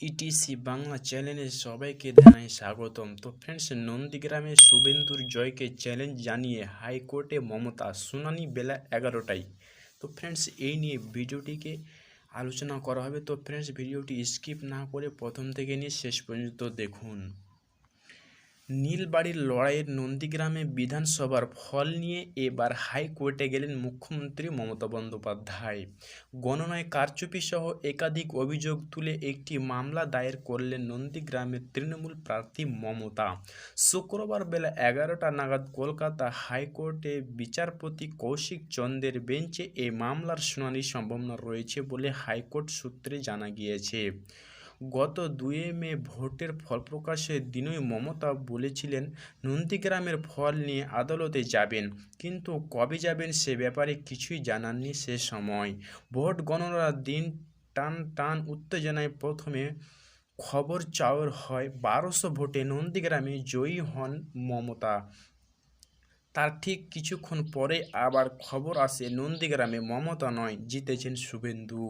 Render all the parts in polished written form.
Etc Bangla চ্যানেলে সবাইকে জানাই স্বাগতম। তো ফ্রেন্ডস, নন্দীগ্রামে শুভেন্দুর জয়কে চ্যালেঞ্জ জানিয়ে হাইকোর্টে মমতা, শুনানি বেলা 11টায়। তো ফ্রেন্ডস, এই নিয়ে ভিডিওটিকে আলোচনা করা হবে। তো ফ্রেন্ডস, ভিডিওটি স্কিপ না করে প্রথম থেকে নিয়ে শেষ পর্যন্ত দেখুন। নীলবাড়ির লড়াইয়ের নন্দীগ্রামে বিধানসভার ফল নিয়ে এবার হাইকোর্টে গেলেন মুখ্যমন্ত্রী মমতা বন্দ্যোপাধ্যায়। গণনায় কারচুপি সহ একাধিক অভিযোগ তুলে একটি মামলা দায়ের করলেন নন্দীগ্রামের তৃণমূল প্রার্থী মমতা। শুক্রবার বেলা 11টা নাগাদ কলকাতা হাইকোর্টে বিচারপতি কৌশিক চন্দ্রের বেঞ্চে এই মামলার শুনানির সম্ভাবনা রয়েছে বলে হাইকোর্ট সূত্রে জানা গিয়েছে। গত 2 মে ভোটের ফল প্রকাশের দিনই মমতা বলেছিলেন নন্দীগ্রামের ফল নিয়ে আদালতে যাবেন, কিন্তু কবে যাবেন সে ব্যাপারে কিছুই জানাননি সে সময়। ভোট গণনার দিন টান উত্তেজনায় প্রথমে খবর চাউর হয় 1200 ভোটে নন্দীগ্রামে জয়ী হন মমতা। তার ঠিক কিছুক্ষণ পরে আবার খবর আসে নন্দীগ্রামে মমতা নয়, জিতেছেন শুভেন্দু।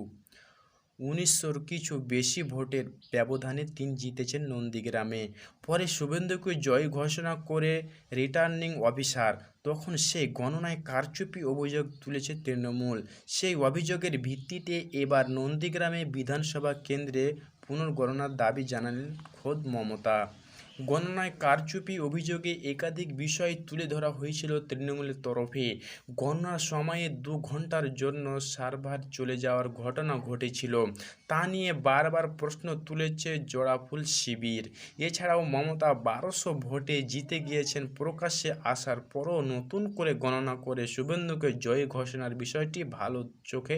1900-র কিছু বেশি ভোটের ব্যবধানে তিনি জিতেছেন নন্দীগ্রামে। পরে শুভেন্দুকে জয় ঘোষণা করে রিটার্নিং অফিসার। তখন সেই গণনায় কারচুপি অভিযোগ তুলেছে তৃণমূল। সেই অভিযোগের ভিত্তিতে এবার নন্দীগ্রামে বিধানসভা কেন্দ্রে পুনর্গণনার দাবি জানালেন খোদ মমতা। গণনায় কারচুপি অভিযোগে একাধিক বিষয় তুলে ধরা হয়েছিল তৃণমূলের তরফে। গণনার সময়ে 2 ঘন্টার জন্য সার্ভার চলে যাওয়ার ঘটনা ঘটেছিল, তা নিয়ে বারবার প্রশ্ন তুলেছে জোড়াফুল শিবির। এছাড়াও মমতা 1200 ভোটে জিতে গিয়েছেন প্রকাশ্যে আসার পরও নতুন করে গণনা করে শুভেন্দুকে জয়ী ঘোষণার বিষয়টি ভালো চোখে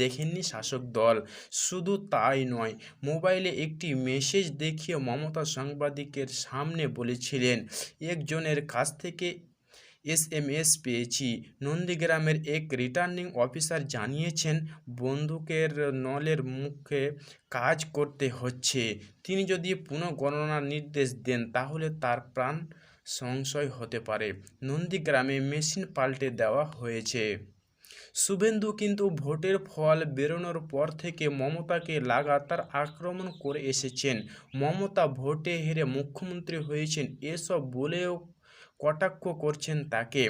দেখেননি শাসক দল। শুধু তাই নয়, মোবাইলে একটি মেসেজ দেখিয়ে মমতা সাংবাদিকের সামনে বলেছিলেন, একজনের কাছ থেকে SMS পেয়েছি। নন্দীগ্রামের এক রিটার্নিং অফিসার জানিয়েছেন বন্দুকের নলের মুখে কাজ করতে হচ্ছে। তিনি যদি পুনঃগণনার নির্দেশ দেন তাহলে তার প্রাণ সংশয় হতে পারে। নন্দীগ্রামে মেশিন পাল্টে দেওয়া হয়েছে। শুভেন্দু কিন্তু ভোটের ফল বেরোনোর পর থেকে মমতাকে লাগাতার আক্রমণ করে এসেছেন। মমতা ভোটে হেরে মুখ্যমন্ত্রী হয়েছেন এসব বলেও কটাক্ষ করছেন তাকে।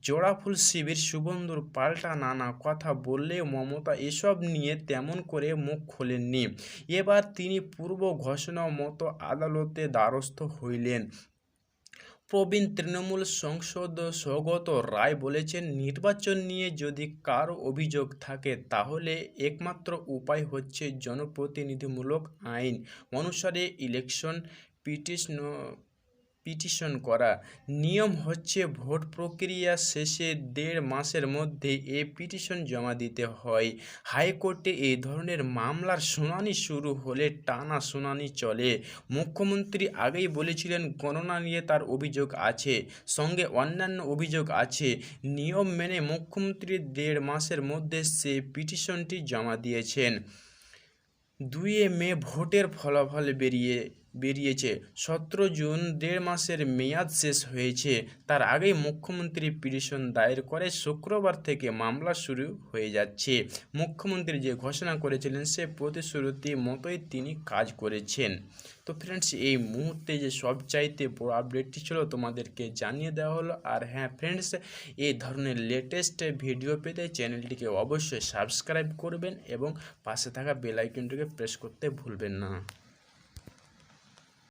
জোড়াফুল শিবির শুভেন্দুর পাল্টা নানা কথা বললেও মমতা এসব নিয়ে তেমন করে মুখ খোলেননি। এবার তিনি পূর্ব ঘোষণা মতো আদালতে দ্বারস্থ হইলেন। প্রবীণ তৃণমূল সাংসদ সৌগত রায় বলেছেন, নির্বাচন নিয়ে যদি কারো অভিযোগ থাকে তাহলে একমাত্র উপায় হচ্ছে জনপ্রতিনিধিমূলক আইন অনুসারে ইলেকশন পিটিশন করা। নিয়ম হচ্ছে ভোট প্রক্রিয়া শেষে 1.5 মাসের মধ্যে এই পিটিশন জমা দিতে হয়। হাইকোর্টে এই ধরনের মামলার শুনানি শুরু হলে টানা শুনানি চলে। মুখ্যমন্ত্রী আগেই বলেছিলেন গণনা নিয়ে তার অভিযোগ আছে, সঙ্গে অন্যান্য অভিযোগ আছে। নিয়ম মেনে মুখ্যমন্ত্রী 1.5 মাসের মধ্যে সে পিটিশনটি জমা দিয়েছেন। 2 মে ভোটের ফলাফল বেরিয়েছে। 17 জুন 1.5 মাসের মেয়াদ শেষ হয়েছে। তার আগেই মুখ্যমন্ত্রী পিটিশন দায়ের করে শুক্রবার থেকে মামলা শুরু হয়ে যাচ্ছে। মুখ্যমন্ত্রী যে ঘোষণা করেছিলেন সে প্রতিশ্রুতি মতোই তিনি কাজ করেছেন। তো ফ্রেন্ডস, এই মুহূর্তে যে সবচাইতে বড় আপডেটটি ছিল তোমাদেরকে জানিয়ে দেওয়া হলো। আর হ্যাঁ ফ্রেন্ডস, এই ধরনের লেটেস্ট ভিডিও পেতে চ্যানেলটিকে অবশ্যই সাবস্ক্রাইব করবেন এবং পাশে থাকা বেল আইকনটিকে প্রেস করতে ভুলবেন না।